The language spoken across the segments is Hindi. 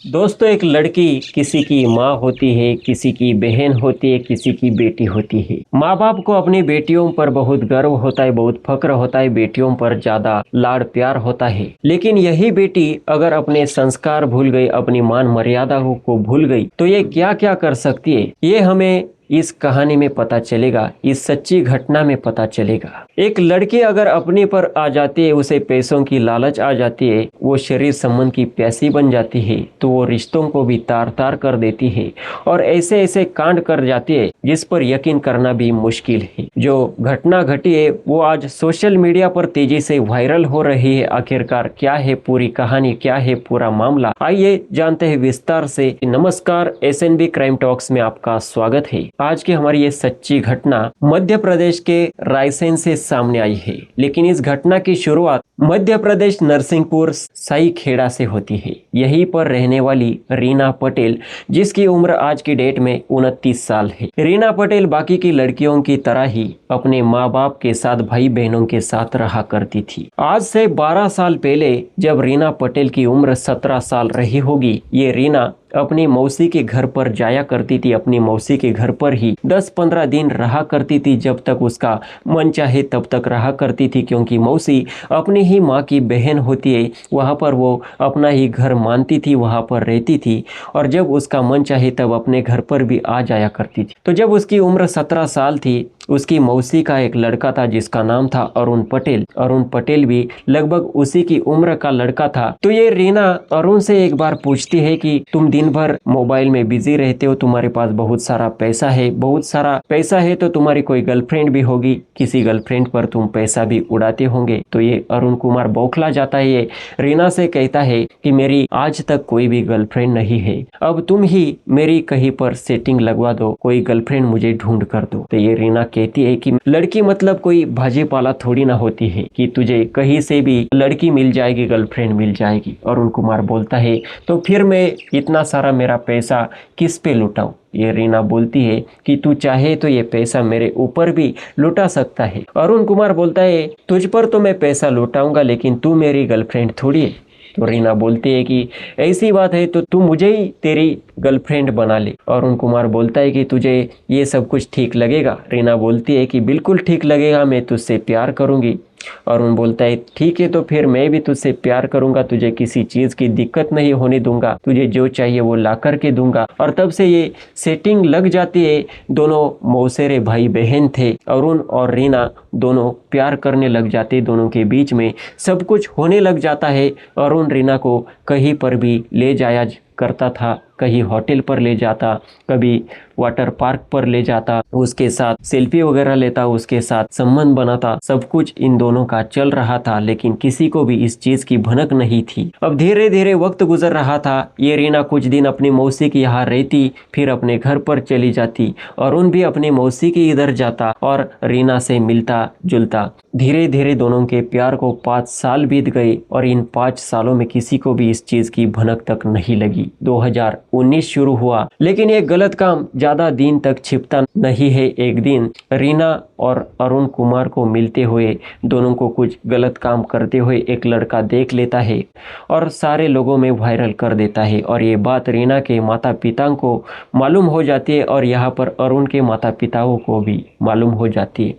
दोस्तों, एक लड़की किसी की माँ होती है, किसी की बहन होती है, किसी की बेटी होती है। माँ बाप को अपनी बेटियों पर बहुत गर्व होता है, बहुत फक्र होता है, बेटियों पर ज्यादा लाड़ प्यार होता है। लेकिन यही बेटी अगर अपने संस्कार भूल गई, अपनी मान मर्यादा को भूल गई, तो ये क्या क्या कर सकती है, ये हमें इस कहानी में पता चलेगा, इस सच्ची घटना में पता चलेगा। एक लड़की अगर अपने पर आ जाती है, उसे पैसों की लालच आ जाती है, वो शरीर संबंध की प्यासी बन जाती है, तो वो रिश्तों को भी तार तार कर देती है और ऐसे ऐसे कांड कर जाती है जिस पर यकीन करना भी मुश्किल है। जो घटना घटी है वो आज सोशल मीडिया पर तेजी से वायरल हो रही है। आखिरकार क्या है पूरी कहानी, क्या है पूरा मामला, आइए जानते हैं विस्तार से। नमस्कार, एसएनबी क्राइम टॉक्स में आपका स्वागत है। आज की हमारी ये सच्ची घटना मध्य प्रदेश के रायसेन से सामने आई है। लेकिन इस घटना की शुरुआत मध्य प्रदेश नरसिंहपुर साई खेड़ा से होती है। यहीं पर रहने वाली रीना पटेल, जिसकी उम्र आज की डेट में 29 साल है। रीना पटेल बाकी की लड़कियों की तरह ही अपने माँ बाप के साथ, भाई बहनों के साथ रहा करती थी। आज से 12 साल पहले जब रीना पटेल की उम्र 17 साल रही होगी, ये रीना अपनी मौसी के घर पर जाया करती थी। अपनी मौसी के घर पर ही 10-15 दिन रहा करती थी, जब तक उसका मन चाहे तब तक रहा करती थी, क्योंकि मौसी अपनी ही माँ की बहन होती है। वहाँ पर वो अपना ही घर मानती थी, वहाँ पर रहती थी और जब उसका मन चाहे तब अपने घर पर भी आ जाया करती थी। तो जब उसकी उम्र 17 साल थी, उसकी मौसी का एक लड़का था जिसका नाम था अरुण पटेल। अरुण पटेल भी लगभग उसी की उम्र का लड़का था। तो ये रीना अरुण से एक बार पूछती है कि तुम दिन भर मोबाइल में बिजी रहते हो, तुम्हारे पास बहुत सारा पैसा है, बहुत सारा पैसा है तो तुम्हारी कोई गर्लफ्रेंड भी होगी, किसी गर्लफ्रेंड पर तुम पैसा भी उड़ाते होंगे। तो ये अरुण कुमार बौखला जाता है। ये रीना से कहता है कि मेरी आज तक कोई भी गर्लफ्रेंड नहीं है, अब तुम ही मेरी कहीं पर सेटिंग लगवा दो, कोई गर्लफ्रेंड मुझे ढूंढ कर दो। तो ये रीना कहती है कि लड़की मतलब कोई भाजी पाला थोड़ी ना होती है कि तुझे कहीं से भी लड़की मिल जाएगी, गर्लफ्रेंड मिल जाएगी। अरुण कुमार बोलता है तो फिर मैं इतना सारा मेरा पैसा किस पे लुटाऊं। ये रीना बोलती है कि तू चाहे तो ये पैसा मेरे ऊपर भी लुटा सकता है। अरुण कुमार बोलता है तुझ पर तो मैं पैसा लुटाऊंगा, लेकिन तू मेरी गर्लफ्रेंड थोड़ी है। तो रीना बोलती है कि ऐसी बात है तो तू मुझे ही तेरी गर्लफ्रेंड बना ले। अरुण कुमार बोलता है कि तुझे ये सब कुछ ठीक लगेगा। रीना बोलती है कि बिल्कुल ठीक लगेगा, मैं तुझसे प्यार करूंगी। अरुण बोलता है ठीक है, तो फिर मैं भी तुझसे प्यार करूंगा, तुझे किसी चीज की दिक्कत नहीं होने दूंगा, तुझे जो चाहिए वो ला करके दूंगा। और तब से ये सेटिंग लग जाती है। दोनों मौसेरे भाई बहन थे। अरुण और रीना दोनों प्यार करने लग जाते, दोनों के बीच में सब कुछ होने लग जाता है। अरुण रीना को कहीं पर भी ले जाया करता था, कहीं होटल पर ले जाता, कभी वाटर पार्क पर ले जाता, उसके साथ सेल्फी वगैरह लेता, उसके साथ संबंध बनाता। सब कुछ इन दोनों का चल रहा था, लेकिन किसी को भी इस चीज की भनक नहीं थी। अब धीरे धीरे वक्त गुजर रहा था। ये रीना कुछ दिन अपनी मौसी के यहाँ रहती, फिर अपने घर पर चली जाती। अरुण भी अपनी मौसी के इधर जाता और रीना से मिलता जुलता। धीरे धीरे दोनों के प्यार को 5 साल बीत गए और इन 5 सालों में किसी को भी इस चीज की भनक तक नहीं लगी। 2019 शुरू हुआ, लेकिन ये गलत काम ज्यादा दिन तक छिपता नहीं है। एक दिन रीना और अरुण कुमार को मिलते हुए, दोनों को कुछ गलत काम करते हुए एक लड़का देख लेता है और सारे लोगों में वायरल कर देता है। और ये बात रीना के माता पिता को मालूम हो जाती है और यहाँ पर अरुण के माता पिताओं को भी मालूम हो जाती है।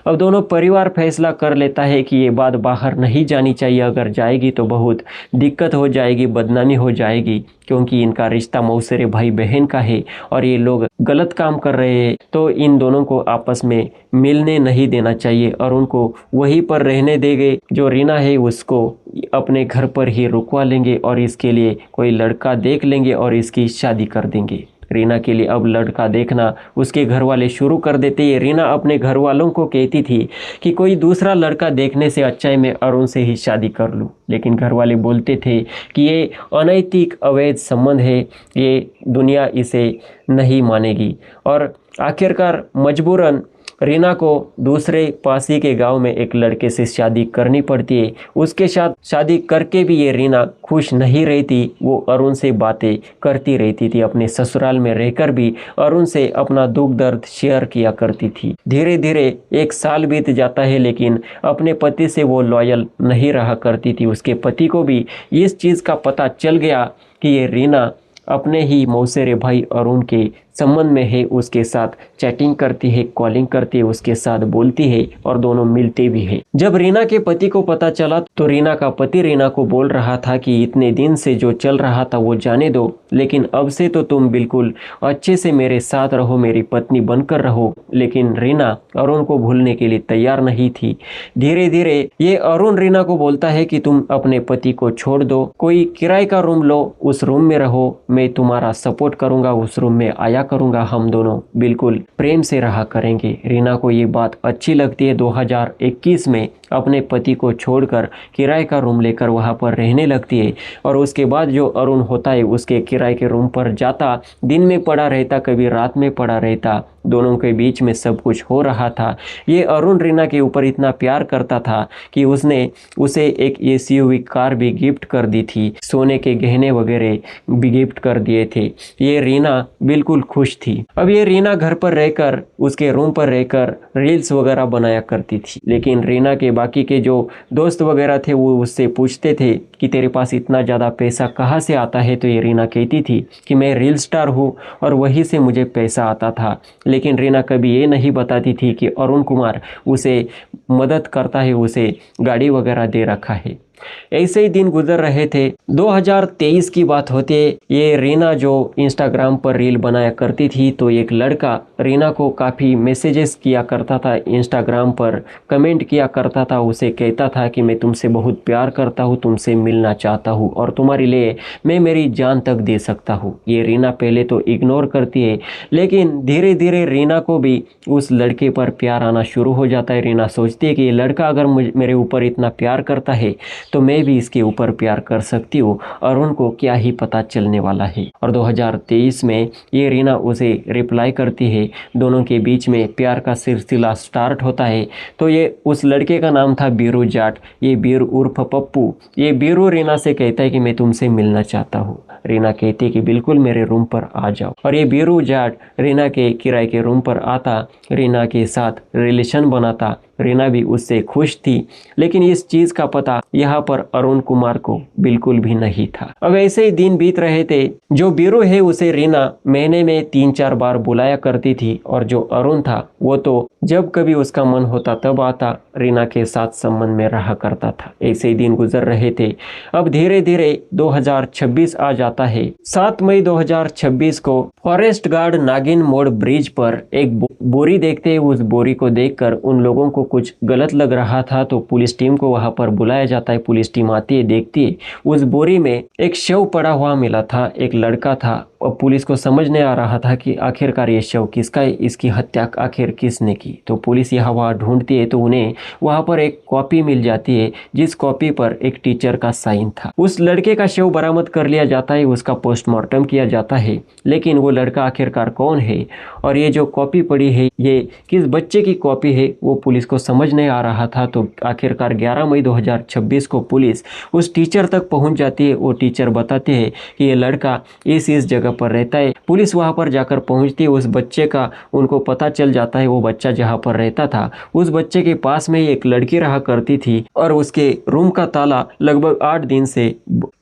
अब दोनों परिवार फैसला कर लेता है कि ये बात बाहर नहीं जानी चाहिए, अगर जाएगी तो बहुत दिक्कत हो जाएगी, बदनामी हो जाएगी, क्योंकि इनका रिश्ता मौसेरे भाई बहन का है और ये लोग गलत काम कर रहे हैं। तो इन दोनों को आपस में मिलने नहीं देना चाहिए। अरुण को वहीं पर रहने देंगे, जो रीना है उसको अपने घर पर ही रुकवा लेंगे और इसके लिए कोई लड़का देख लेंगे और इसकी शादी कर देंगे। रीना के लिए अब लड़का देखना उसके घर वाले शुरू कर देते हैं। रीना अपने घर वालों को कहती थी कि कोई दूसरा लड़का देखने से अच्छा है मैं अरुण से ही शादी कर लूं, लेकिन घर वाले बोलते थे कि ये अनैतिक अवैध संबंध है, ये दुनिया इसे नहीं मानेगी। और आखिरकार मजबूरन रीना को दूसरे पास ही के गांव में एक लड़के से शादी करनी पड़ती है। उसके साथ शादी करके भी ये रीना खुश नहीं रहती। वो अरुण से बातें करती रहती थी, अपने ससुराल में रहकर भी अरुण से अपना दुख दर्द शेयर किया करती थी। धीरे धीरे 1 साल बीत जाता है, लेकिन अपने पति से वो लॉयल नहीं रहा करती थी। उसके पति को भी इस चीज़ का पता चल गया कि ये रीना अपने ही मौसेरे भाई अरुण के संबंध में है, उसके साथ चैटिंग करती है, कॉलिंग करती है, उसके साथ बोलती है और दोनों मिलते भी है। जब रीना के पति को पता चला तो रीना का पति रीना को बोल रहा था कि इतने दिन से जो चल रहा था वो जाने दो, लेकिन अब से तो तुम बिल्कुल अच्छे से मेरे साथ रहो, मेरी पत्नी बनकर रहो। लेकिन रीना अरुण को भूलने के लिए तैयार नहीं थी। धीरे धीरे ये अरुण रीना को बोलता है कि तुम अपने पति को छोड़ दो, कोई किराए का रूम लो, उस रूम में रहो, मैं तुम्हारा सपोर्ट करूंगा, उस रूम में आया करूंगा, हम दोनों बिल्कुल प्रेम से रहा करेंगे। रीना को ये बात अच्छी लगती है। 2021 में अपने पति को छोड़कर किराए का रूम लेकर वहां पर रहने लगती है और उसके बाद जो अरुण होता है उसके किराए के रूम पर जाता, दिन में पड़ा रहता, कभी रात में पड़ा रहता, दोनों के बीच में सब कुछ हो रहा था। ये अरुण रीना के ऊपर इतना प्यार करता था कि उसने उसे एक एसयूवी कार भी गिफ्ट कर दी थी, सोने के गहने वगैरह भी गिफ्ट कर दिए थे। ये रीना बिल्कुल खुश थी। अब ये रीना घर पर रहकर, उसके रूम पर रहकर रील्स वगैरह बनाया करती थी। लेकिन रीना के बाकी के जो दोस्त वगैरह थे वो उससे पूछते थे कि तेरे पास इतना ज़्यादा पैसा कहाँ से आता है, तो ये रीना कहती थी कि मैं रील स्टार हूँ और वहीं से मुझे पैसा आता था। लेकिन रीना कभी ये नहीं बताती थी कि अरुण कुमार उसे मदद करता है, उसे गाड़ी वगैरह दे रखा है। ऐसे ही दिन गुजर रहे थे। 2023 की बात होती है। ये रीना जो इंस्टाग्राम पर रील बनाया करती थी तो एक लड़का रीना को काफ़ी मैसेजेस किया करता था, इंस्टाग्राम पर कमेंट किया करता था, उसे कहता था कि मैं तुमसे बहुत प्यार करता हूँ, तुमसे मिलना चाहता हूँ और तुम्हारे लिए मैं मेरी जान तक दे सकता हूँ। ये रीना पहले तो इग्नोर करती है, लेकिन धीरे धीरे रीना को भी उस लड़के पर प्यार आना शुरू हो जाता है। रीना सोचती है कि ये लड़का अगर मेरे ऊपर इतना प्यार करता है तो मैं भी इसके ऊपर प्यार कर सकती हूँ, और उनको क्या ही पता चलने वाला है। और 2023 में ये रीना उसे रिप्लाई करती है, दोनों के बीच में प्यार का सिलसिला स्टार्ट होता है। तो ये उस लड़के का नाम था बीरू जाट। ये बीरू उर्फ पप्पू। ये बीरू रीना से कहता है कि मैं तुमसे मिलना चाहता हूँ। रीना कहती है कि बिल्कुल मेरे रूम पर आ जाओ, और ये बीरू जाट रीना के किराए के रूम पर आता, रीना के साथ रिलेशन बनाता। रीना भी उससे खुश थी, लेकिन इस चीज का पता यहाँ पर अरुण कुमार को बिल्कुल भी नहीं था। अब ऐसे ही दिन बीत रहे थे। जो बीरू है उसे रीना महीने में 3-4 बार बुलाया करती थी, और जो अरुण था वो तो जब कभी उसका मन होता तब आता, रीना के साथ संबंध में रहा करता था। ऐसे ही दिन गुजर रहे थे। अब धीरे धीरे 2026 आ जाता है। 7 मई 2026 को फॉरेस्ट गार्ड नागिन मोड़ ब्रिज पर एक बोरी देखते हैं। उस बोरी को देखकर उन लोगों को कुछ गलत लग रहा था, तो पुलिस टीम को वहां पर बुलाया जाता है। पुलिस टीम आती है, देखती है उस बोरी में एक शव पड़ा हुआ मिला था, एक लड़का था। और पुलिस को समझ नहीं आ रहा था कि आखिरकार ये शव किसका है, इसकी हत्या आखिर किसने की। तो पुलिस यहाँ वहाँ ढूंढती है, तो उन्हें वहाँ पर एक कॉपी मिल जाती है, जिस कॉपी पर एक टीचर का साइन था। उस लड़के का शव बरामद कर लिया जाता है, उसका पोस्टमार्टम किया जाता है, लेकिन वो लड़का आखिरकार कौन है और ये जो कॉपी पड़ी है ये किस बच्चे की कॉपी है, वो पुलिस को समझ नहीं आ रहा था। तो आखिरकार 11 मई 2026 को पुलिस उस टीचर तक पहुंच जाती है। वो टीचर बताते हैं कि ये लड़का इस जगह पर रहता है। पुलिस वहां पर जाकर पहुंचती है। उस बच्चे का उनको पता चल जाता है, वो बच्चा जहां पर रहता था उस बच्चे के पास में ही एक लड़की रहा करती थी, और उसके रूम का ताला लगभग 8 दिन से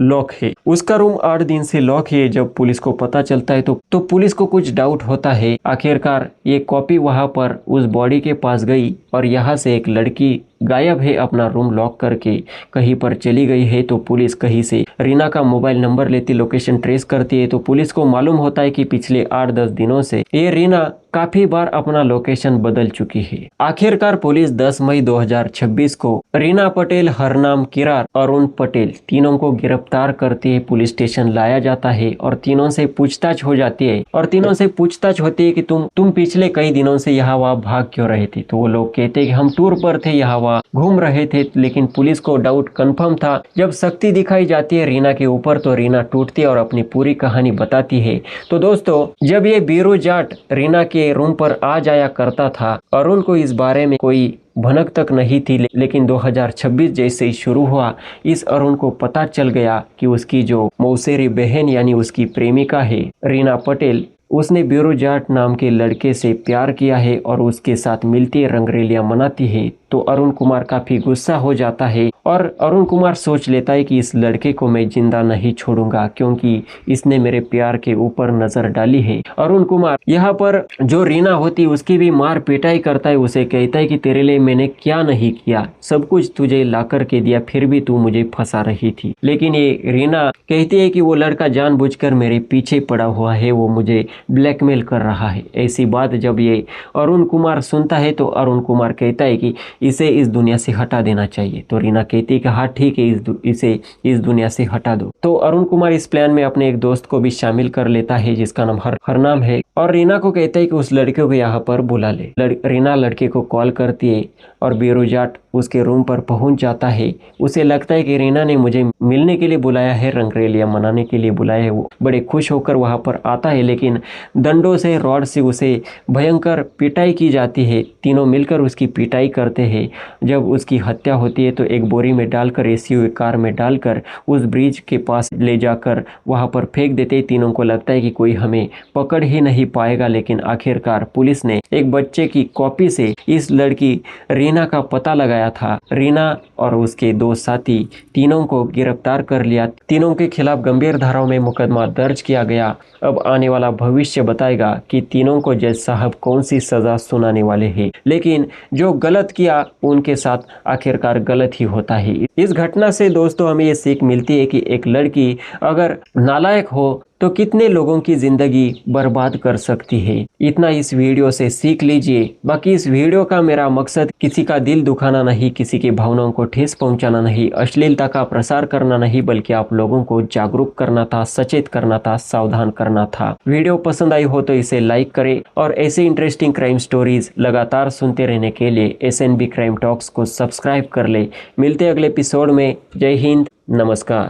लॉक है। उसका रूम 8 दिन से लॉक है। जब पुलिस को पता चलता है तो पुलिस को कुछ डाउट होता है। आखिरकार ये कॉपी वहां पर उस बॉडी के पास गई, और यहाँ से एक लड़की गायब है, अपना रूम लॉक करके कहीं पर चली गई है। तो पुलिस कहीं से रीना का मोबाइल नंबर लेती, लोकेशन ट्रेस करती है। तो पुलिस को मालूम होता है कि पिछले 8-10 दिनों से ये रीना काफी बार अपना लोकेशन बदल चुकी है। आखिरकार पुलिस 10 मई 2026 को रीना पटेल, हरनाम किरार, अरुण पटेल तीनों को गिरफ्तार करती है। पुलिस स्टेशन लाया जाता है और तीनों से पूछताछ हो जाती है, और तीनों से पूछताछ होती है कि तुम पिछले कई दिनों से यहाँ वहाँ भाग क्यों रहे थे। तो वो लोग कहते हैं कि हम टूर पर थे, यहाँ वहाँ घूम रहे थे। लेकिन पुलिस को डाउट कंफर्म था। जब सख्ती दिखाई जाती है रीना के ऊपर तो रीना टूटती है और अपनी पूरी कहानी बताती है। तो दोस्तों, जब ये बीरू जाट रीना के रूम पर आ जाया करता था, अरुण को इस बारे में कोई भनक तक नहीं थी, लेकिन 2026 जैसे ही शुरू हुआ, इस अरुण को पता चल गया कि उसकी जो मौसेरी बहन यानी उसकी प्रेमिका है रीना पटेल, उसने बीरू जाट नाम के लड़के से प्यार किया है और उसके साथ मिलती रंगरेलियां मनाती है। तो अरुण कुमार काफी गुस्सा हो जाता है और अरुण कुमार सोच लेता है कि इस लड़के को मैं जिंदा नहीं छोड़ूंगा क्योंकि इसने मेरे प्यार के ऊपर नजर डाली है। अरुण कुमार यहाँ पर जो रीना होती उसकी भी मार पिटाई करता है, उसे कहता है कि तेरे लिए मैंने क्या नहीं किया, सब कुछ तुझे ला करके दिया, फिर भी तू मुझे फंसा रही थी। लेकिन ये रीना कहती है कि वो लड़का जानबूझकर मेरे पीछे पड़ा हुआ है, वो मुझे ब्लैकमेल कर रहा है। ऐसी बात जब ये अरुण कुमार सुनता है तो अरुण कुमार कहता है कि इसे इस दुनिया से हटा देना चाहिए। तो रीना कहती है कि हाँ ठीक है, इसे इस दुनिया से हटा दो। तो अरुण कुमार इस प्लान में अपने एक दोस्त को भी शामिल कर लेता है जिसका नाम हरनाम है और रीना को कहता है कि उस लड़के को यहाँ पर बुला ले। रीना लड़के को कॉल करती है और बेरोजाट उसके रूम पर पहुंच जाता है। उसे लगता है कि रीना ने मुझे मिलने के लिए बुलाया है, रंगरेलियां मनाने के लिए बुलाया है। वो बड़े खुश होकर वहां पर आता है, लेकिन डंडों से रॉड से उसे भयंकर पिटाई की जाती है। तीनों मिलकर उसकी पिटाई करते हैं। जब उसकी हत्या होती है तो एक बोरी में डालकर एसयूवी कार में डालकर उस ब्रिज के पास ले जाकर वहां पर फेंक देते। तीनों को लगता है कि कोई हमें पकड़ ही नहीं पाएगा, लेकिन आखिरकार पुलिस ने एक बच्चे की कॉपी से इस लड़की रीना का पता लगाया था। रीना और उसके दो साथी तीनों को गिरफ्तार कर लिया। तीनों के खिलाफ गंभीर धाराओं में मुकदमा दर्ज किया गया। अब आने वाला भविष्य बताएगा कि तीनों को जज साहब कौन सी सजा सुनाने वाले हैं, लेकिन जो गलत किया उनके साथ आखिरकार गलत ही होता है। इस घटना से दोस्तों हमें ये सीख मिलती है कि एक लड़की अगर नालायक हो तो कितने लोगों की जिंदगी बर्बाद कर सकती है। इतना इस वीडियो से सीख लीजिए। बाकी इस वीडियो का मेरा मकसद किसी का दिल दुखाना नहीं, किसी की भावनाओं को ठेस पहुंचाना नहीं, अश्लीलता का प्रसार करना नहीं, बल्कि आप लोगों को जागरूक करना था, सचेत करना था, सावधान करना था। वीडियो पसंद आई हो तो इसे लाइक करें और ऐसे इंटरेस्टिंग क्राइम स्टोरीज लगातार सुनते रहने के लिए SNB क्राइम टॉक्स को सब्सक्राइब कर ले। मिलते अगले एपिसोड में। जय हिंद, नमस्कार।